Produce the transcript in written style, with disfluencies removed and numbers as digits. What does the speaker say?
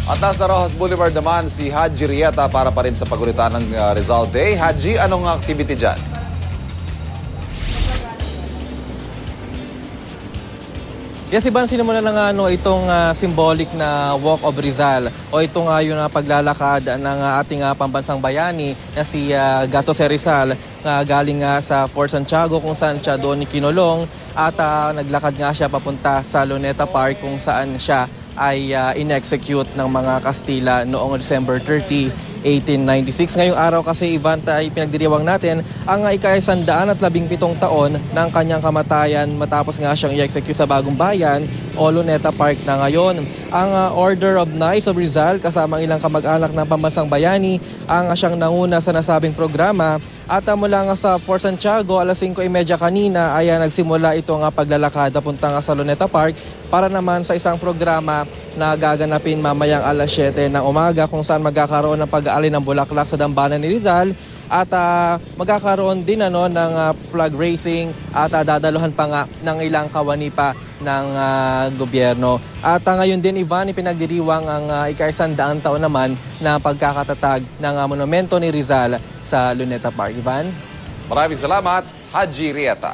At nasa Rojas Boulevard naman si Haji Rieta para pa rin sa pagkulitan ng Rizal Day. Haji, anong activity dyan? Yes, Ivan, sinimula na nga itong symbolic na Walk of Rizal o itong yung paglalakad ng ating pambansang bayani na si Gato C. Rizal galing sa Fort Santiago kung saan siya doon kinulong at naglakad nga siya papunta sa Luneta Park kung saan siya ay in-execute ng mga Kastila noong December 30, 1896. Ngayong araw kasi, Ivan, ay pinagdiriwang natin ang ika-117 taon ng kanyang kamatayan matapos nga siyang i-execute sa Bagong Bayan o Luneta Park na ngayon. Ang Order of Knights of Rizal kasama ang ilang kamag-anak ng pambansang bayani ang siyang nanguna sa nasabing programa. At mula nga sa Fort Santiago, alas 5:30 kanina ay nagsimula itong paglalakad papunta nga sa Luneta Park para naman sa isang programa na gaganapin mamayang alas 7 ng umaga kung saan magkakaroon ng pag-aali ng bulaklak sa dambana ni Rizal at magkakaroon din ng flag racing at dadaluhan pa nga ng ilang kawani pa ng gobyerno. At ngayon din, Ivan, ipinagdiriwang ang ika-100 taon naman na pagkakatatag ng monumento ni Rizal sa Luneta Park. Ivan? Maraming salamat, Haji Rieta.